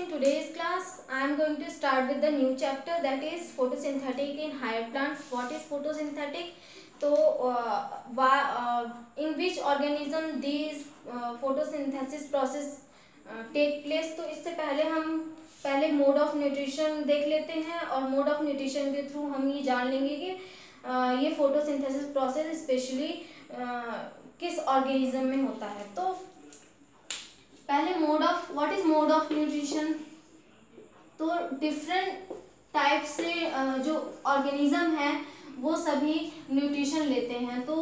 in today's class I am going to start with the new chapter, that is photosynthetic in higher plants. What is photosynthetic? तो in which organism these photosynthesis process take place. तो इससे पहले हम mode of nutrition देख लेते हैं और mode of nutrition के थ्रू हम ये जान लेंगे कि ये फोटोसिंथेसिस प्रोसेस स्पेशली किस ऑर्गेनिज्म में होता है. तो पहले what is mode of nutrition. तो डिफरेंट टाइप से जो ऑर्गेनिज्म है वो सभी न्यूट्रिशन लेते हैं. तो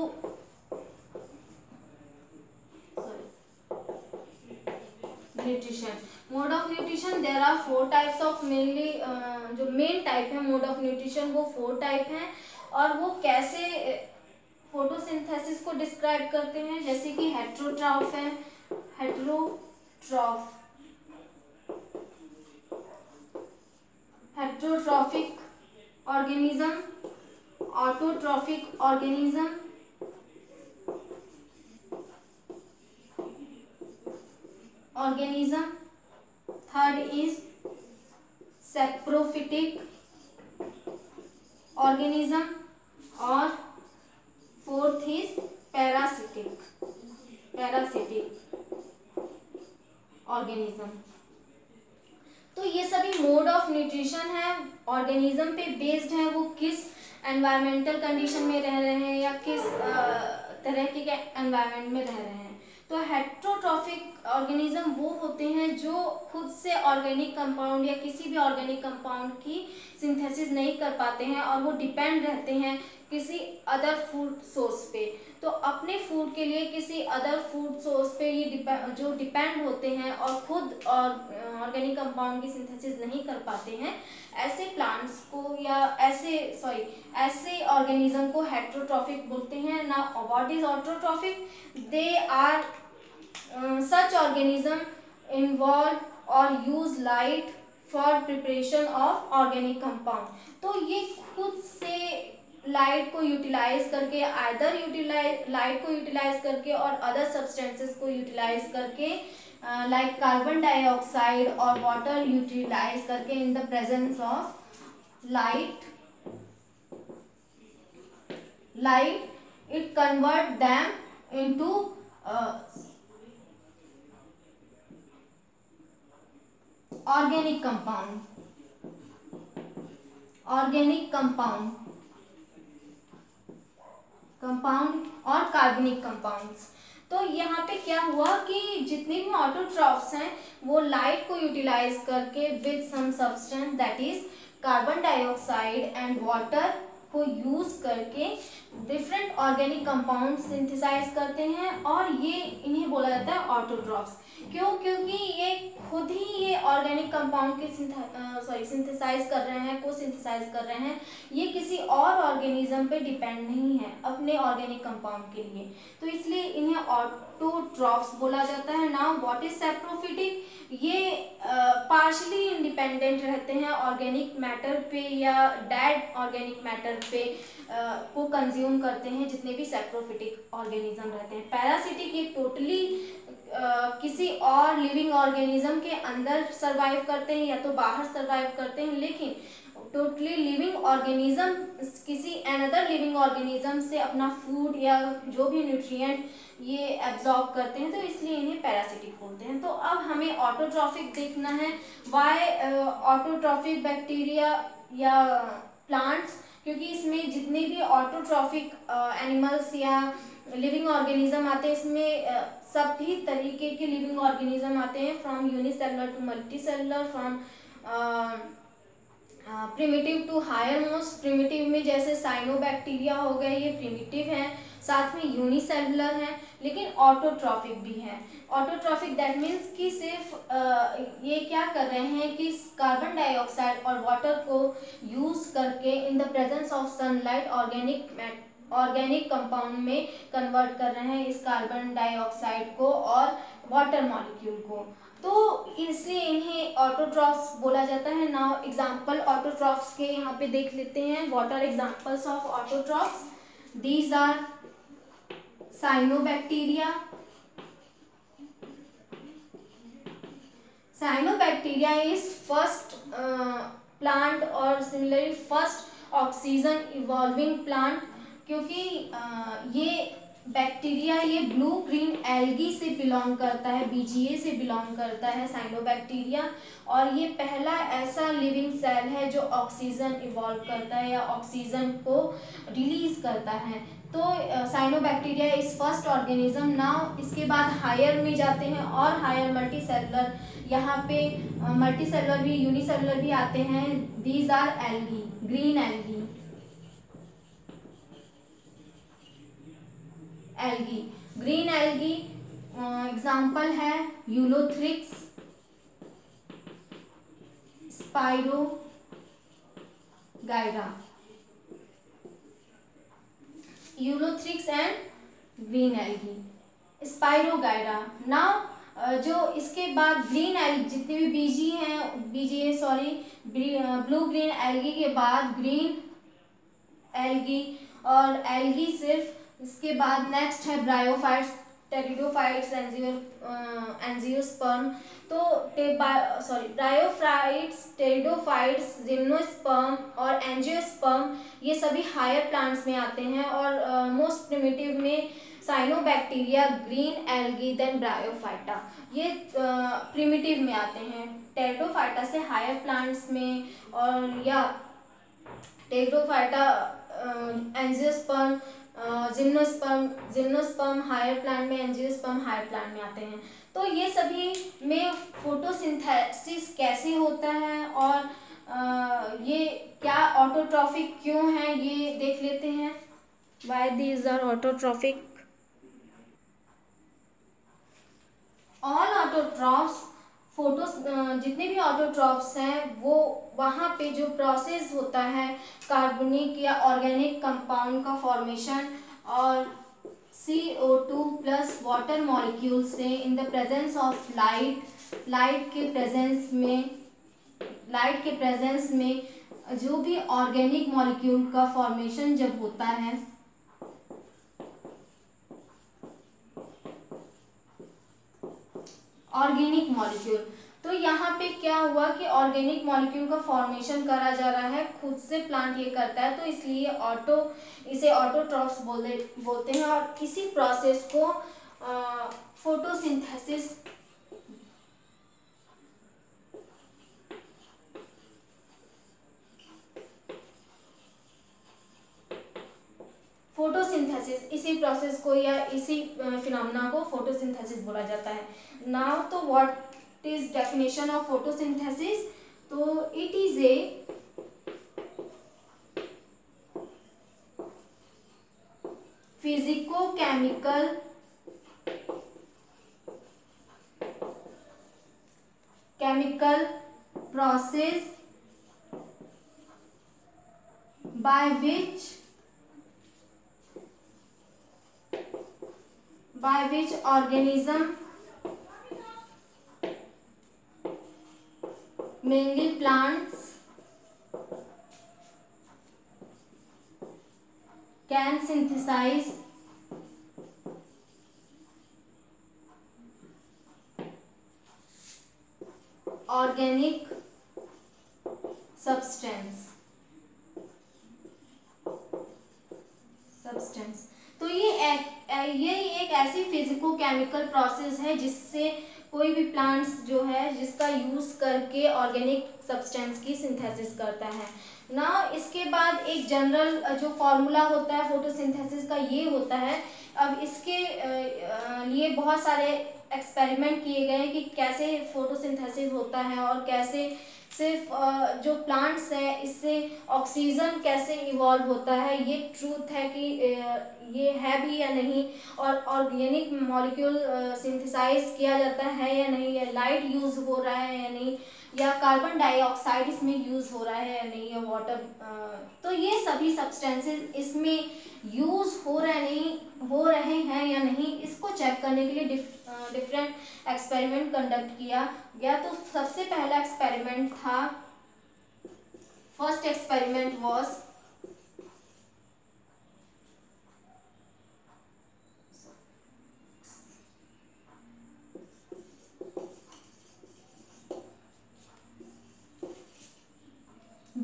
nutrition, mode of nutrition, there are 4 types of mainly. जो मेन टाइप है मोड ऑफ न्यूट्रिशन वो 4 टाइप हैं और वो कैसे फोटोसिंथेसिस को डिस्क्राइब करते हैं. जैसे कि हेटेरोट्रॉफ है, heterotrophic organism, autotrophic organism, third is saprophytic organism और फोर्थ इज पैरासिटिक ऑर्गेनिज्म. तो ये सभी मोड ऑफ न्यूट्रिशन है, ऑर्गेनिज्म पे बेस्ड है, वो किस एनवायरमेंटल कंडीशन में रह रहे हैं या किस तरह के एनवायरमेंट में रह रहे हैं. तो हेटेरोट्रॉफिक ऑर्गेनिज्म वो होते हैं जो खुद से ऑर्गेनिक कंपाउंड या किसी भी ऑर्गेनिक कंपाउंड की सिंथेसिस नहीं कर पाते हैं और वो डिपेंड रहते हैं किसी अदर फूड सोर्स पे. तो अपने फूड के लिए किसी अदर फूड सोर्स पे ये जो डिपेंड होते हैं और खुद ऑर्गेनिक कंपाउंड की सिंथेसिस नहीं कर पाते हैं, ऐसे प्लांट्स को या ऐसे ऑर्गेनिज्म को हेटेरोट्रॉफिक बोलते हैं. Now what is autotrophic? They are such organism involve or use light for preparation of organic compound. तो ये खुद से लाइट को यूटिलाइज करके, लाइट को यूटिलाइज करके और अदर सब्सटेंसेस को यूटिलाइज करके, लाइक कार्बन डाइऑक्साइड और वाटर यूटिलाइज करके in the presence of light it convert them into organic compound और कार्बनिक कंपाउंड्स. तो यहाँ पे क्या हुआ कि जितने भी ऑटोट्रॉफ्स हैं वो लाइट को यूटिलाइज करके with some substance that is carbon dioxide and water को यूज करके डिफरेंट ऑर्गेनिक कंपाउंड सिंथेसाइज करते हैं और ये इन्हें बोला जाता है ऑटोट्रॉफ्स. क्यों? क्योंकि ये खुद ही ये ऑर्गेनिक कंपाउंड के सिंथेसाइज कर रहे हैं, को सिंथेसाइज कर रहे हैं. ये किसी और ऑर्गेनिज्म पे डिपेंड नहीं है अपने ऑर्गेनिक कंपाउंड के लिए, तो इसलिए इन्हें ऑटोट्रॉफ्स बोला जाता है. Now what is saprophytic? ये पार्शली इंडिपेंडेंट रहते हैं ऑर्गेनिक मैटर पे या डेड ऑर्गेनिक मैटर पे को कंज्यूम करते हैं जितने भी सैप्रोफिटिक ऑर्गेनिज्म रहते हैं. पैरासिटिक ये टोटली किसी और लिविंग ऑर्गेनिज्म के अंदर सरवाइव करते हैं या तो बाहर सरवाइव करते हैं, लेकिन टोटली लिविंग ऑर्गेनिज्म किसी अनदर लिविंग ऑर्गेनिज्म से अपना फूड या जो भी न्यूट्रिएंट ये एब्जॉर्ब करते हैं, तो इसलिए इन्हें पैरासिटिक बोलते हैं. तो अब हमें ऑटोट्रॉफिक देखना है. वाई ऑटोट्रॉफिक बैक्टीरिया या प्लांट्स? क्योंकि इसमें जितने भी ऑटोट्रॉफिक एनिमल्स या लिविंग ऑर्गेनिज्म आते हैं, इसमें सभी तरीके के लिविंग ऑर्गेनिज्म आते हैं, from unicellular to multicellular, from primitive to higher most. Primitive में जैसे साइनोबैक्टीरिया हो गए, ये प्रिमिटिव हैं, साथ में यूनिसेलुलर हैं, लेकिन ऑटोट्रॉफिक भी हैं. ऑटोट्रॉफिक दैट मीन्स कि सिर्फ ये क्या कर रहे हैं कि कार्बन डाइऑक्साइड और वाटर को यूज करके in the presence of sunlight organic compound में कन्वर्ट कर रहे हैं इस कार्बन डाइऑक्साइड को और वाटर मॉलिक्यूल को. तो इसलिए इन्हें ऑटोट्रॉफ्स बोला जाता है. नाउ एग्जांपल ऑटोट्रॉफ्स के यहाँ पे देख लेते हैं. What are examples of autotrophs? These are cyanobacteria, cyanobacteria is first plant और similarly first oxygen evolving plant, क्योंकि ये बैक्टीरिया ये ब्लू ग्रीन एल्गी से बिलोंग करता है, बीजीए से बिलोंग करता है साइनोबैक्टीरिया, और ये पहला ऐसा लिविंग सेल है जो ऑक्सीजन इवॉल्व करता है या ऑक्सीजन को रिलीज करता है। तो cyanobacteria is first organism. Now इसके बाद हायर में जाते हैं और हायर मल्टी सेलुलर, यहाँ पे मल्टी सेलुलर भी यूनिसेलुलर भी आते हैं। These are algae, green algae, algae green algae example है Ulothrix, Spirogyra, Ulothrix and green algae, Spirogyra. Now जो इसके बाद ग्रीन एल्गी जितने भी बीजी हैं, BG sorry blue green algae के बाद ग्रीन एल्गी और एल्गी सिर्फ, इसके बाद नेक्स्ट है ब्रायोफाइट्स, टेरिडोफाइट्स, एंजियोस्पर्म। तो ब्रायोफाइट्स, टेरिडोफाइट्स, जिम्नोस्पर्म और एंजियोस्पर्म ये सभी हायर प्लांट्स में आते हैं, और मोस्ट प्रिमिटिव में cyanobacteria, green algae, then bryophyta, ये प्रिमिटिव में आते हैं। टेरिडोफाइटा से हायर प्लांट्स में, और या pteridophyta, angiosperm, gymnosperm higher plant में, एंजियोस्पर्म हायर प्लांट में आते हैं। तो ये सभी में फोटोसिंथेसिस कैसे होता है और ये क्या ऑटोट्रॉफिक क्यों है ये देख लेते हैं। Why these are autotrophic? All autotrophs, photo जितने भी ऑटोट्रॉफ्स हैं वो वहाँ पे जो प्रोसेस होता है कार्बनिक या ऑर्गेनिक कंपाउंड का फॉर्मेशन और CO2 प्लस वाटर मॉलिक्यूल से in the presence of light के प्रेजेंस में जो भी ऑर्गेनिक मॉलिक्यूल का फॉर्मेशन जब होता है, ऑर्गेनिक मॉलिक्यूल, तो यहाँ पे क्या हुआ कि ऑर्गेनिक मॉलिक्यूल का फॉर्मेशन करा जा रहा है, खुद से प्लांट ये करता है, तो इसलिए इसे ऑटोट्रॉफ्स बोलते हैं। और इसी प्रोसेस को फोटोसिंथेसिस इसी प्रोसेस को या इसी फिनोमेना को फोटोसिंथेसिस बोला जाता है। नाउ तो what is definition of photosynthesis? तो it is a physicochemical process by which organism, mainly plants, can synthesize organic substance। तो ये एक ऐसी फिजिको केमिकल प्रोसेस है जिससे कोई भी प्लांट्स जो है जिसका यूज करके ऑर्गेनिक सब्सटेंस की सिंथेसिस करता है ना। इसके बाद एक जनरल जो फॉर्मूला होता है फोटोसिंथेसिस का ये होता है। अब इसके लिए बहुत सारे एक्सपेरिमेंट किए गए हैं कि कैसे फोटोसिंथेसिस होता है और कैसे सिर्फ जो प्लांट्स हैं इससे ऑक्सीजन कैसे इवॉल्व होता है, ये ट्रूथ है कि ये है भी या नहीं, और ऑर्गेनिक मॉलिक्यूल सिंथेसाइज किया जाता है या नहीं, या लाइट यूज हो रहा है या नहीं, या कार्बन डाइऑक्साइड इसमें यूज हो रहा है या नहीं, या वाटर। तो ये सभी सब्सटेंसेस इसमें यूज हो रहे हैं या नहीं, इसको चेक करने के लिए डिफरेंट एक्सपेरिमेंट कंडक्ट किया गया। तो सबसे पहला एक्सपेरिमेंट था, first experiment was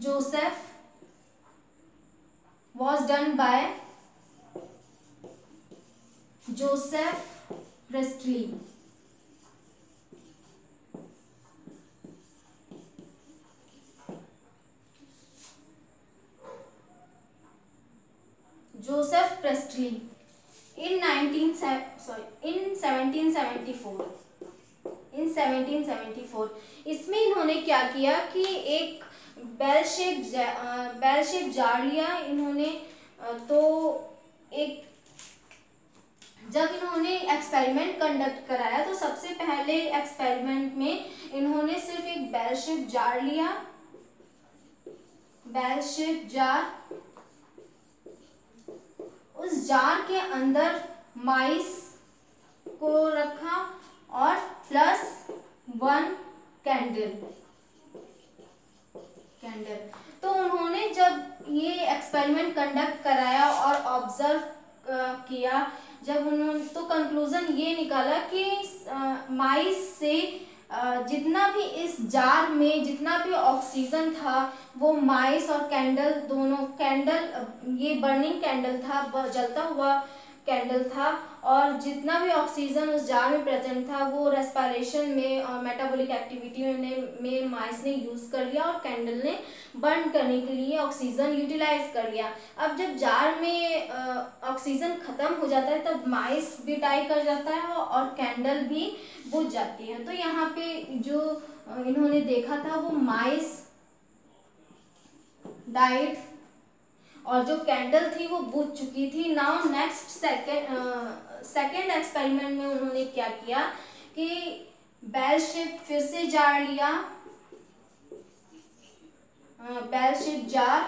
Joseph was done by Joseph Priestley. Joseph Priestley in 1774. इन 1774 इसमें इन्होंने क्या किया कि एक बेल शेप जार लिया इन्होंने। तो एक जब इन्होंने एक्सपेरिमेंट कंडक्ट कराया तो सबसे पहले एक्सपेरिमेंट में इन्होंने सिर्फ एक बेल शेप जार लिया, बेल शेप जार। उस जार के अंदर माइस को रखा और +1 कैंडल। तो उन्होंने जब ये एक्सपेरिमेंट कंडक्ट कराया और ऑब्जर्व किया, जब उन्होंने तो कंक्लूजन ये निकाला कि माइस से जितना भी इस जार में जितना भी ऑक्सीजन था वो माइस और कैंडल दोनों, कैंडल ये बर्निंग कैंडल था, जलता हुआ कैंडल था, और जितना भी ऑक्सीजन उस जार में प्रेजेंट था वो रेस्पिरेशन में और मेटाबॉलिक एक्टिविटी में माइस ने यूज़ कर लिया और कैंडल ने बर्न करने के लिए ऑक्सीजन यूटिलाइज कर लिया। अब जब जार में ऑक्सीजन खत्म हो जाता है तब माइस भी डाई कर जाता है और कैंडल भी बुझ जाती है। तो यहाँ पे जो इन्होंने देखा था वो माइस डाइड और जो कैंडल थी वो बुझ चुकी थी। नाउ नेक्स्ट सेकेंड एक्सपेरिमेंट में उन्होंने क्या किया कि बेल शेप फिर से जार लिया, बेल शेप जार।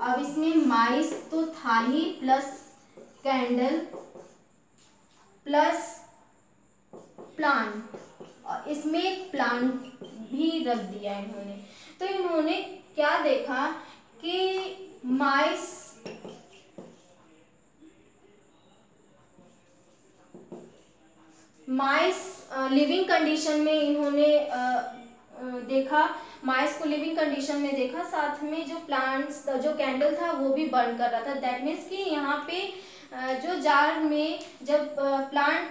अब इसमें माइस तो था ही प्लस कैंडल प्लस प्लांट, और इसमें एक प्लांट भी रख दिया इन्होंने। तो इन्होंने क्या देखा कि माइस लिविंग कंडीशन में इन्होंने देखा, माइस को लिविंग कंडीशन में देखा, साथ में जो प्लांट्स जो कैंडल था वो भी बर्न कर रहा था। दैट मीन्स कि यहाँ पे जो जार में जब प्लांट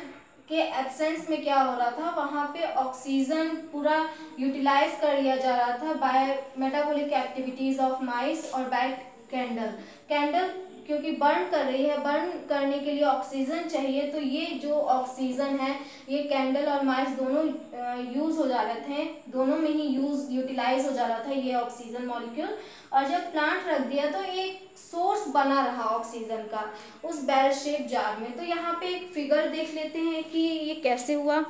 के एब्सेंस में क्या हो रहा था वहाँ पे ऑक्सीजन पूरा यूटिलाइज कर लिया जा रहा था by metabolic activities of mice और बाय कैंडल क्योंकि बर्न कर रही है, बर्न करने के लिए ऑक्सीजन चाहिए। तो ये जो ऑक्सीजन है ये कैंडल और माइस दोनों यूज हो जा रहे थे, दोनों में ही यूटिलाइज हो जा रहा था ये ऑक्सीजन मॉलिक्यूल। और जब प्लांट रख दिया तो एक सोर्स बना रहा ऑक्सीजन का उस बेल शेप जार में। तो यहाँ पे एक फिगर देख लेते हैं कि ये कैसे हुआ।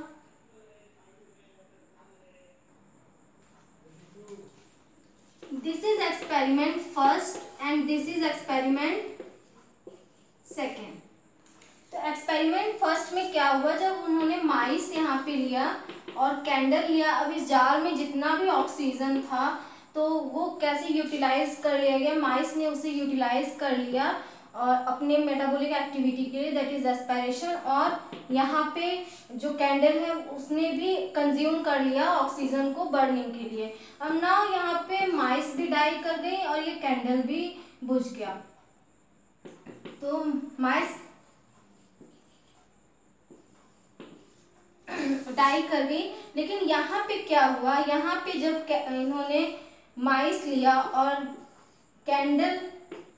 This is experiment first and this is experiment second. तो एक्सपेरिमेंट फर्स्ट में क्या हुआ, जब उन्होंने माइस यहाँ पे लिया और कैंडल लिया, अब इस जार में जितना भी ऑक्सीजन था तो वो कैसे यूटिलाइज कर लिया गया, माइस ने उसे यूटिलाइज कर लिया और अपने मेटाबॉलिक एक्टिविटी के लिए, दैट इज रेस्पिरेशन। और यहाँ पे जो कैंडल है उसने भी कंज्यूम कर लिया ऑक्सीजन को बर्निंग के लिए। अब ना यहाँ पे माइस भी डाई कर गई और ये कैंडल भी बुझ गया। तो माइस डाई कर गई, लेकिन यहाँ पे क्या हुआ, यहाँ पे जब इन्होंने माइस लिया और कैंडल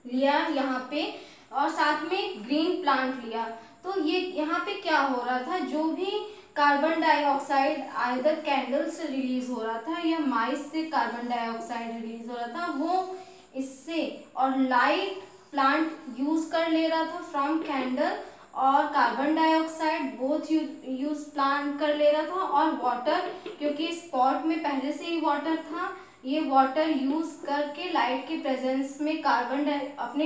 लिया यहाँ पे और साथ में ग्रीन प्लांट लिया, तो ये यहाँ पे क्या हो रहा था, जो भी कार्बन डाइऑक्साइड आइदर कैंडल से रिलीज हो रहा था या माइस से कार्बन डाइऑक्साइड रिलीज हो रहा था वो इससे, और लाइट प्लांट यूज कर ले रहा था फ्रॉम कैंडल, और carbon dioxide both use plant कर ले रहा था, और वाटर क्योंकि स्पॉट में पहले से ही वाटर था, ये वाटर यूज करके लाइट के प्रेजेंस में कार्बन अपने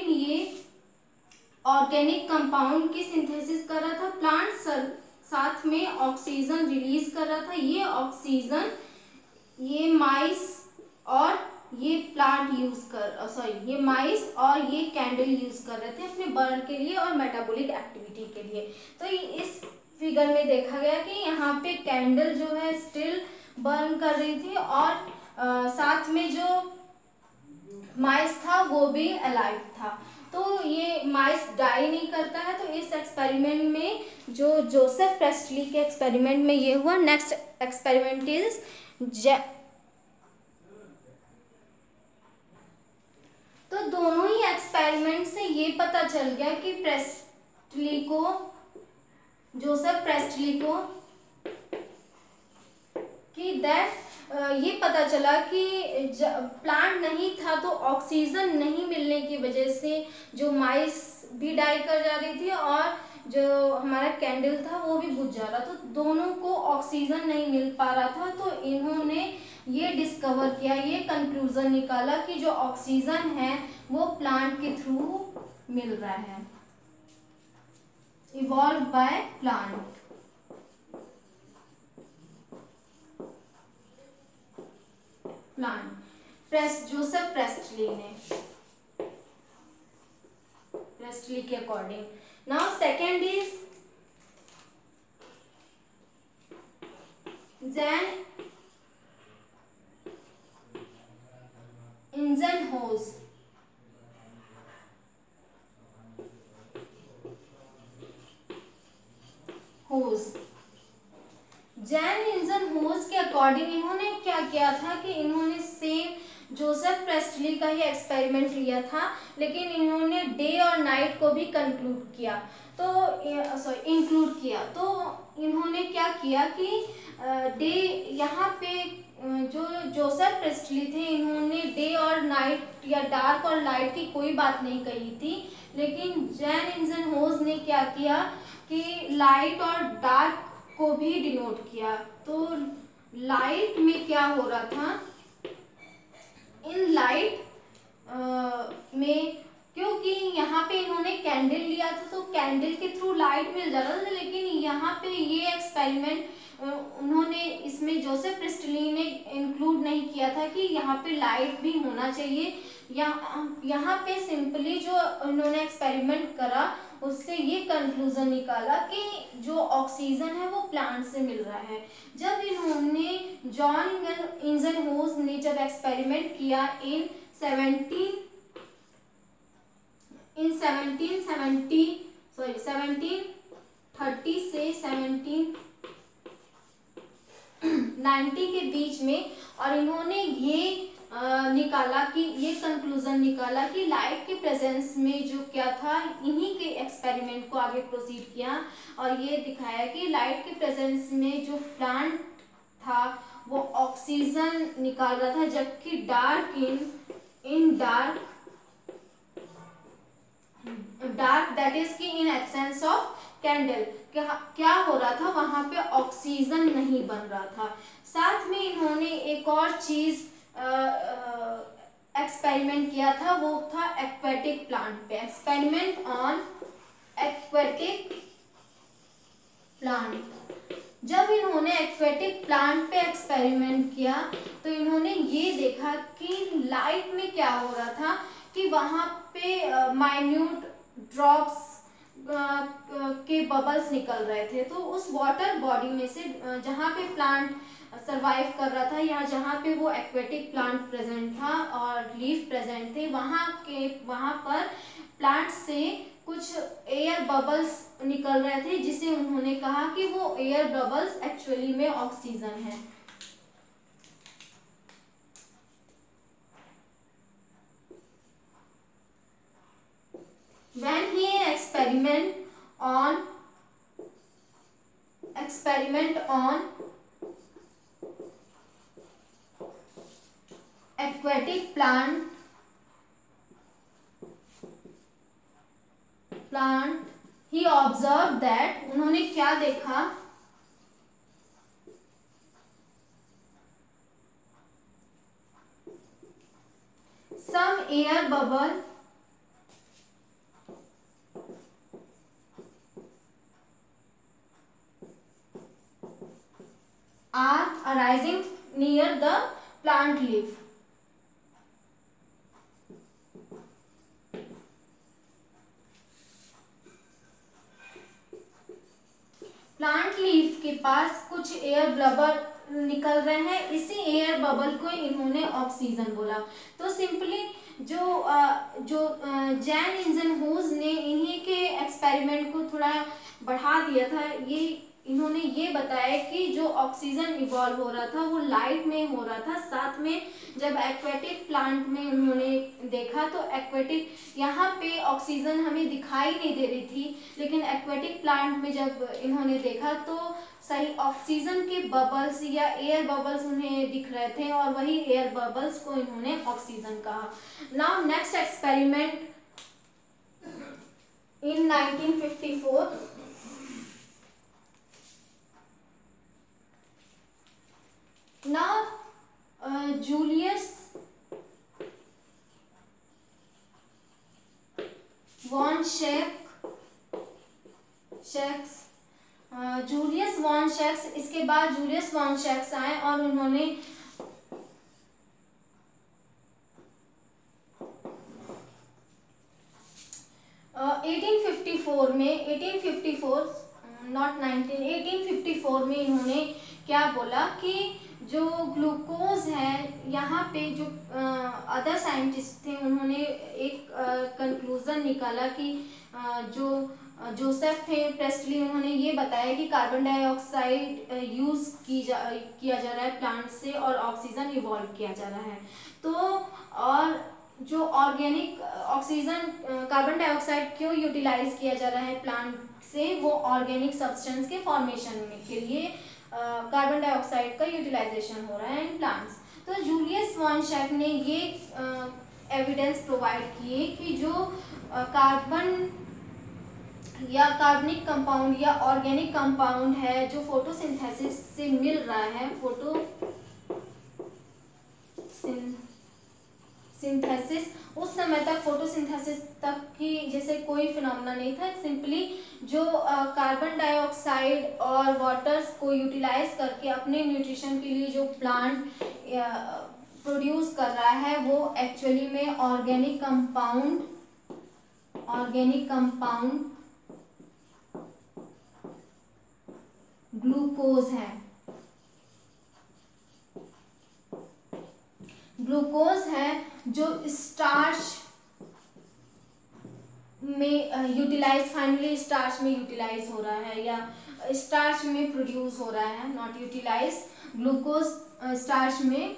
लिए ऑर्गेनिक कंपाउंड की सिंथेसिस कर रहा था। प्लांट साथ में ऑक्सीजन रिलीज कर रहा था। ये ऑक्सीजन ये माइस और ये प्लांट ये माइस और ये कैंडल यूज कर रहे थे अपने बर्न के लिए और मेटाबॉलिक एक्टिविटी के लिए। तो इस फिगर में देखा गया कि यहाँ पे कैंडल जो है स्टिल बर्न कर रही थी और साथ में जो माइस था वो भी अलाइव था। तो ये माइस डाई नहीं करता है। तो इस एक्सपेरिमेंट में जो जोसेफ प्रेस्टली के एक्सपेरिमेंट में ये हुआ। नेक्स्ट एक्सपेरिमेंट इज तो दोनों ही एक्सपेरिमेंट से ये पता चल गया कि जोसेफ प्रेस्टली को कि ये पता चला कि प्लांट नहीं था तो ऑक्सीजन नहीं मिलने की वजह से जो माइस भी डाई कर जा रही थी और जो हमारा कैंडल था वो भी बुझ जा रहा था। तो दोनों को ऑक्सीजन नहीं मिल पा रहा था। तो इन्होंने ये डिस्कवर किया, ये कंक्लूजन निकाला कि जो ऑक्सीजन है वो प्लांट के थ्रू मिल रहा है, evolve by plant. Joseph Priestley के according. Now second is Jan Ingenhousz. Jan Ingenhousz के अकॉर्डिंग इन्होंने क्या किया था कि इन्होंने सेम जोसेफ प्रेस्टली का ही एक्सपेरिमेंट लिया था, लेकिन इन्होंने डे और नाइट को भी इंक्लूड किया। तो इन्होंने क्या किया कि डे यहाँ पे जो जोसेफ प्रेस्टली थे इन्होंने डे और नाइट या डार्क और लाइट की कोई बात नहीं कही थी, लेकिन जैन इंजनहोज ने क्या किया कि लाइट और डार्क को भी डिनोट किया। तो लाइट में क्या हो रहा था, इन लाइट में क्योंकि यहाँ पे इन्होंने कैंडल लिया था तो कैंडल के थ्रू लाइट मिल जा रहा था, लेकिन यहाँ पे ये एक्सपेरिमेंट उन्होंने इसमें जोसेफ प्रेस्टली ने इंक्लूड नहीं किया था कि यहाँ पे लाइट भी होना चाहिए। यहाँ पे सिंपली जो उन्होंने एक्सपेरिमेंट करा उससे ये कंक्लूजन निकाला कि जो ऑक्सीजन है वो प्लांट से मिल रहा है। जब इन्होंने जॉन इंजनहोज ने जब एक्सपेरिमेंट किया इन 1730 से 1790 के बीच में, और इन्होंने ये कंक्लूजन निकाला कि लाइट के प्रेजेंस में जो क्या था, इन्हीं के एक्सपेरिमेंट को आगे प्रोसीड किया और ये दिखाया कि लाइट के प्रेजेंस में जो प्लांट था वो ऑक्सीजन निकाल रहा था, जबकि डार्क दैट इज की इन एब्सेंस ऑफ कैंडल क्या हो रहा था, वहां पे ऑक्सीजन नहीं बन रहा था। साथ में इन्होंने एक और चीज एक्सपेरिमेंट किया था, वो था एक्वेटिक प्लांट पे। Experiment on aquatic plant. जब इन्होंने एक्वेटिक प्लांट पे एक्सपेरिमेंट किया तो इन्होंने ये देखा कि लाइट में क्या हो रहा था कि वहां पे माइन्यूट ड्रॉप्स के बबल्स निकल रहे थे। तो उस वाटर बॉडी में से जहाँ पे प्लांट सरवाइव कर रहा था या जहाँ पे वो एक्वेटिक प्लांट प्रेजेंट था और लीफ प्रेजेंट थे, वहाँ पर प्लांट से कुछ एयर बबल्स निकल रहे थे, जिसे उन्होंने कहा कि वो एयर बबल्स एक्चुअली में ऑक्सीजन है। When he experiment on aquatic plant, he observed that, उन्होंने क्या देखा, some air bubble are arising near the plant leaf. Plant leaf के पास कुछ एयर निकल रहे हैं, इसी एयर बबल को इन्होंने ऑक्सीजन बोला। तो सिंपली जो जैन इंजनहोज ने इन्हीं के एक्सपेरिमेंट को थोड़ा बढ़ा दिया था। इन्होंने ये बताया कि जो ऑक्सीजन इवॉल्व हो रहा था वो लाइट में हो रहा था। साथ में जब एक्वेटिक प्लांट में उन्होंने देखा तो एक्वेटिक यहाँ पे ऑक्सीजन हमें दिखाई नहीं दे रही थी, लेकिन एक्वेटिक प्लांट में जब इन्होंने देखा तो सही ऑक्सीजन के बबल्स या एयर बबल्स उन्हें दिख रहे थे और वही एयर बबल्स को इन्होंने ऑक्सीजन कहा। Now next experiment in 1954 now Julius von Schacks इसके बाद जूलियस वॉन शैक्स आए और उन्होंने में 1854 में इन्होंने क्या बोला कि जो ग्लूकोज है, यहाँ पे जो अदर साइंटिस्ट थे उन्होंने एक कंक्लूजन निकाला कि जो जोसेफ थे प्रेस्टली, उन्होंने ये बताया कि कार्बन डाइऑक्साइड यूज किया जा रहा है प्लांट से और ऑक्सीजन इवॉल्व किया जा रहा है। तो और जो ऑर्गेनिक ऑक्सीजन कार्बन डाइऑक्साइड क्यों यूटिलाइज किया जा रहा है प्लांट से, वो ऑर्गेनिक सब्सटेंस के फॉर्मेशन के लिए कार्बन डाइऑक्साइड का यूटिलाइजेशन हो रहा है इन प्लांट्स। तो जूलियस वॉन शैक ने ये एविडेंस प्रोवाइड किए कि जो कार्बन या कार्बनिक कंपाउंड या ऑर्गेनिक कंपाउंड है जो फोटोसिंथेसिस से मिल रहा है, सिंथेसिस उस समय तक फोटोसिंथेसिस तक की जैसे कोई फिनोमेना नहीं था। सिंपली जो कार्बन डाइऑक्साइड और वाटर्स को यूटिलाइज करके अपने न्यूट्रिशन के लिए जो प्लांट प्रोड्यूस कर रहा है वो एक्चुअली में ऑर्गेनिक कंपाउंड ग्लूकोज है। ग्लूकोज है जो स्टार्च में यूटिलाइज फाइनली स्टार्च में यूटिलाइज हो रहा है या स्टार्च में प्रोड्यूस हो रहा है, नॉट यूटिलाइज। ग्लूकोज स्टार्च में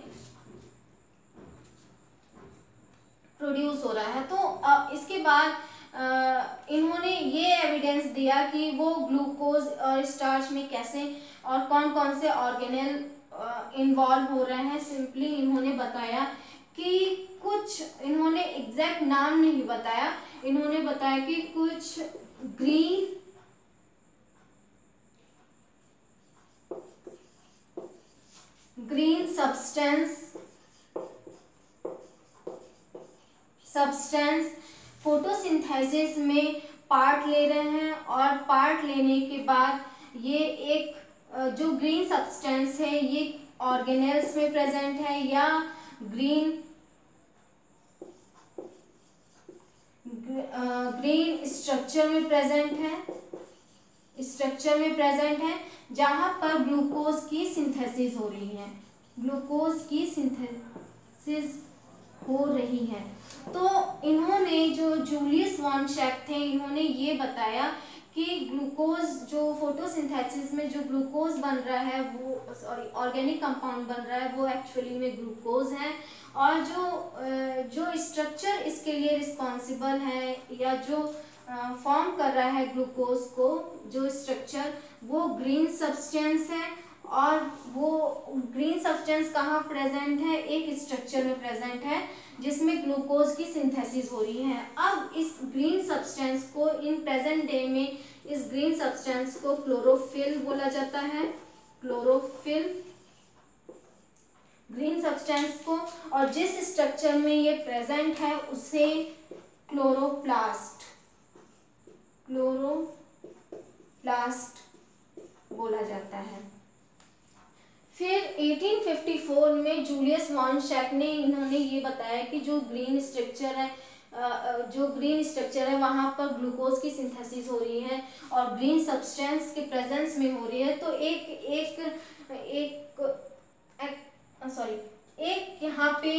प्रोड्यूस हो रहा है। तो इसके बाद इन्होंने ये एविडेंस दिया कि वो ग्लूकोज और स्टार्च में कैसे और कौन कौन से ऑर्गेनेल इन्वॉल्व हो रहे हैं। सिंपली इन्होंने बताया कि कुछ, इन्होंने एग्जैक्ट नाम नहीं बताया, इन्होंने बताया कि कुछ ग्रीन सब्सटेंस फोटोसिंथेसिस में पार्ट ले रहे हैं और पार्ट लेने के बाद ये एक जो ग्रीन सब्सटेंस है ये ऑर्गेनेल्स में प्रेजेंट है या ग्रीन स्ट्रक्चर में प्रेजेंट है जहां पर ग्लूकोज की सिंथेसिस हो रही है, हो रही है। तो इन्होंने जो जूलियस वॉन शैक थे इन्होंने ये बताया कि ग्लूकोज जो फोटोसिंथेसिस में जो ग्लूकोज बन रहा है वो सॉरी ऑर्गेनिक कंपाउंड बन रहा है वो एक्चुअली में ग्लूकोज है और जो स्ट्रक्चर इसके लिए रिस्पॉन्सिबल है या जो फॉर्म कर रहा है ग्लूकोज को, जो स्ट्रक्चर वो ग्रीन सब्सटेंस है और वो ग्रीन सब्सटेंस कहाँ प्रेजेंट है, एक स्ट्रक्चर में प्रेजेंट है जिसमें ग्लूकोज की सिंथेसिस हो रही है। अब इस ग्रीन सब्सटेंस को इन प्रेजेंट डे में इस ग्रीन सब्सटेंस को क्लोरोफिल बोला जाता है, क्लोरोफिल ग्रीन सब्सटेंस को, और जिस स्ट्रक्चर में ये प्रेजेंट है उसे क्लोरोप्लास्ट बोला जाता है। फिर 1854 में जूलियस वॉन शैक ने इन्होंने ये बताया कि जो ग्रीन स्ट्रक्चर है जो ग्रीन स्ट्रक्चर है वहाँ पर ग्लूकोज की सिंथेसिस हो रही है और ग्रीन सब्सटेंस के प्रेजेंस में हो रही है, तो एक यहाँ पे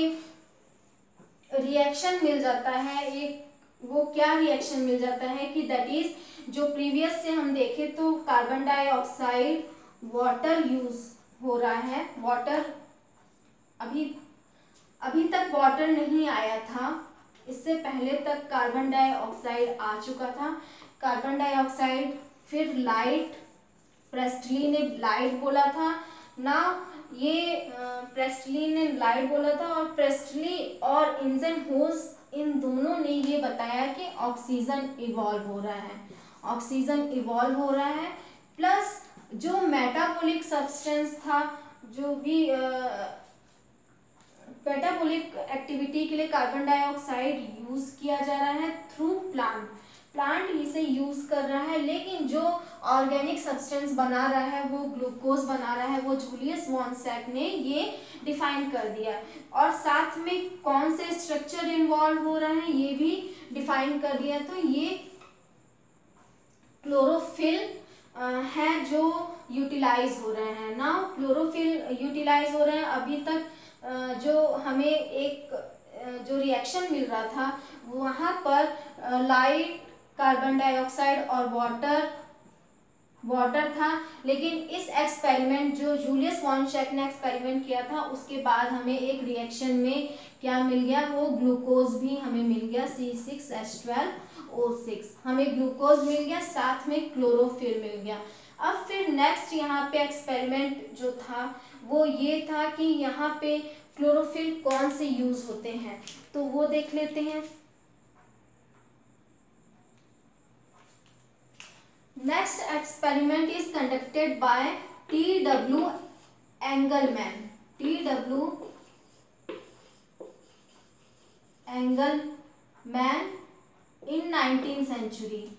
रिएक्शन मिल जाता है। एक वो क्या रिएक्शन मिल जाता है कि दैट इज, जो प्रीवियस से हम देखें तो कार्बन डाइऑक्साइड वाटर यूज हो रहा है। वाटर अभी तक वाटर नहीं आया था, इससे पहले तक कार्बन डाइऑक्साइड आ चुका था। कार्बन डाइऑक्साइड, फिर लाइट, प्रेस्टली ने लाइट बोला था ना, ये प्रेस्टली ने लाइट बोला था और प्रेस्टली और इन्जनहोज़ इन दोनों ने ये बताया कि ऑक्सीजन इवॉल्व हो रहा है, ऑक्सीजन इवॉल्व हो रहा है। प्लस जो मेटाबॉलिक सब्सटेंस था, जो भी मेटाबॉलिक एक्टिविटी के लिए कार्बन डाइऑक्साइड यूज किया जा रहा है थ्रू प्लांट इसे यूज कर रहा है, लेकिन जो ऑर्गेनिक सब्सटेंस बना रहा है, वो ग्लूकोज बना रहा है, वो जूलियस वॉन सैक ने ये डिफाइन कर दिया। और साथ में कौन से स्ट्रक्चर इन्वॉल्व हो रहे हैं ये भी डिफाइन कर दिया। तो ये क्लोरोफिल है जो यूटिलाइज हो रहे हैं ना, क्लोरोफिल यूटिलाइज हो रहे हैं। अभी तक जो हमें एक जो रिएक्शन मिल रहा था वहाँ पर लाइट, कार्बन डाइऑक्साइड और वाटर था, लेकिन इस एक्सपेरिमेंट जो जूलियस वॉन सैक ने एक्सपेरिमेंट किया था उसके बाद हमें एक रिएक्शन में क्या मिल गया, वो ग्लूकोज भी हमें मिल गया, C6H12O6 हमें ग्लूकोज मिल गया, साथ में क्लोरोफिल मिल गया। अब फिर नेक्स्ट यहाँ पे एक्सपेरिमेंट जो था वो ये था कि यहाँ पे क्लोरोफिल कौन से यूज होते हैं, तो वो देख लेते हैं। Next experiment is conducted by T.W. Engelmann in 19th century,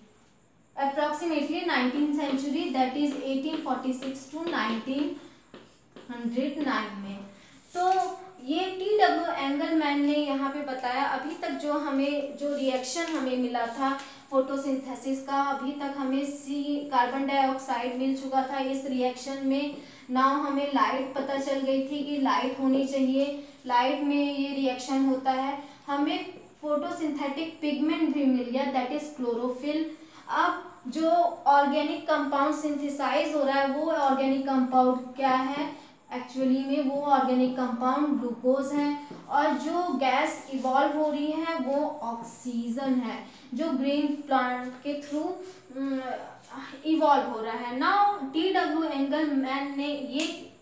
approximately 19th century, that is 1846 to 1909 में। तो ये T.W. एंगलमैन ने यहाँ पे बताया, अभी तक जो रिएक्शन हमें मिला था फोटोसिंथेसिस का, अभी तक हमें कार्बन डाइऑक्साइड मिल चुका था। इस रिएक्शन में नाउ हमें लाइट पता चल गई थी कि लाइट होनी चाहिए, लाइट में ये रिएक्शन होता है। हमें फोटोसिंथेटिक पिगमेंट भी मिल गया, दैट इज क्लोरोफिल। अब जो ऑर्गेनिक कंपाउंड सिंथेसाइज हो रहा है वो ऑर्गेनिक कंपाउंड क्या है, एक्चुअली में वो ऑर्गेनिक कंपाउंड ग्लूकोज है, और जो गैस इवॉल्व हो रही है वो ऑक्सीजन है, जो ग्रीन प्लांट के थ्रू इवॉल्व हो रहा है। Now T.W. एंगलमैन ने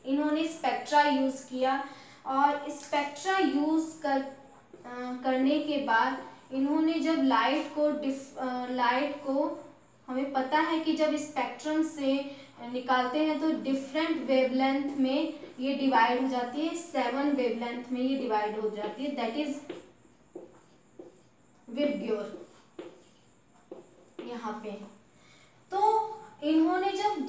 इन्होंने स्पेक्ट्रा यूज किया, और स्पेक्ट्रा यूज करने के बाद इन्होंने जब लाइट को हमें पता है कि जब स्पेक्ट्रम से निकालते हैं तो डिफरेंट वेवलेंथ में ये डिवाइड हो जाती है, 7 वेवलेंथ में ये डिवाइड हो जाती है, दैट इज विबग्योर यहाँ पे। तो इन्होंने जब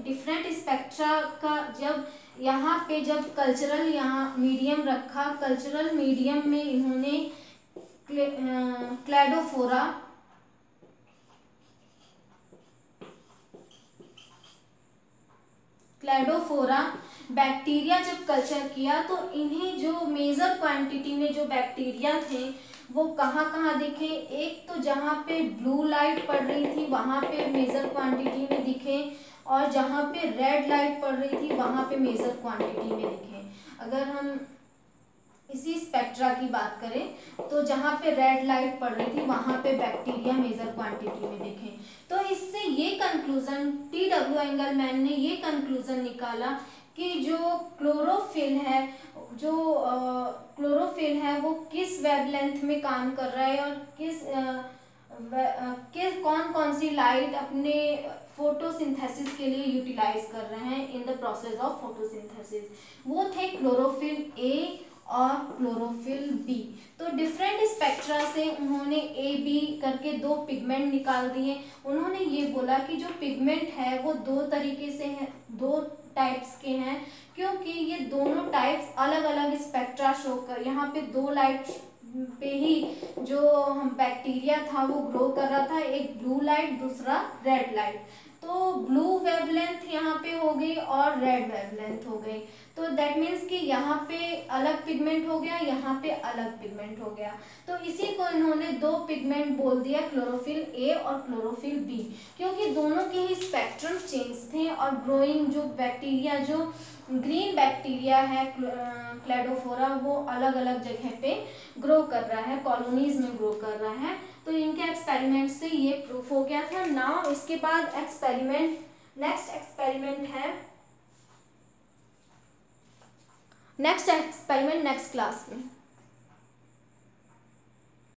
डिफरेंट स्पेक्ट्रा का जब यहाँ पे जब कल्चरल यहाँ मीडियम रखा, कल्चरल मीडियम में इन्होंने क्लैडोफोरा बैक्टीरिया जब कल्चर किया, तो इन्हें जो मेजर क्वांटिटी में जो बैक्टीरिया थे वो कहाँ कहाँ दिखे, एक तो जहाँ पे ब्लू लाइट पड़ रही थी वहाँ पे मेजर क्वांटिटी में दिखे, और जहाँ पे रेड लाइट पड़ रही थी वहाँ पे मेजर क्वांटिटी में दिखे। अगर हम इसी स्पेक्ट्रा की बात करें तो जहाँ पे रेड लाइट पड़ रही थी वहाँ पे बैक्टीरिया मेजर क्वांटिटी में दिखे। तो इससे ये कंक्लूजन T.W. एंगलमैन ने ये कंक्लूजन निकाला कि जो क्लोरोफिल है वो किस वेवलेंथ में काम कर रहा है, और कौन सी लाइट अपने फोटोसिंथेसिस के लिए यूटिलाइज कर रहे हैं in the process of photosynthesis. वो थे क्लोरोफिल ए और क्लोरोफिल बी। तो डिफरेंट स्पेक्ट्रा से उन्होंने ए बी करके 2 पिगमेंट निकाल दिए। उन्होंने ये बोला कि जो पिगमेंट है वो 2 तरीके से है, 2 टाइप्स के हैं, क्योंकि ये दोनों टाइप्स अलग अलग स्पेक्ट्रा शो कर, यहाँ पे 2 लाइट पे ही जो हम बैक्टीरिया था वो ग्रो कर रहा था, एक ब्लू लाइट दूसरा रेड लाइट। तो ब्लू वेवलेंथ यहाँ पे हो गई और रेड वेवलेंथ हो गई। तो दैट मीन्स कि यहाँ पे अलग पिगमेंट हो गया, यहाँ पे अलग पिगमेंट हो गया। तो इसी को इन्होंने दो पिगमेंट बोल दिया, क्लोरोफिल ए और क्लोरोफिल बी, क्योंकि दोनों के ही स्पेक्ट्रम चेंज थे और ग्रोइंग जो बैक्टीरिया, जो ग्रीन बैक्टीरिया है क्लेडोफोरा, वो अलग अलग जगह पे ग्रो कर रहा है, कॉलोनीज में ग्रो कर रहा है। तो इनके एक्सपेरिमेंट से ये प्रूफ हो गया था। नाउ इसके बाद एक्सपेरिमेंट, नेक्स्ट एक्सपेरिमेंट है, नेक्स्ट एक्सपेरिमेंट नेक्स्ट क्लास में।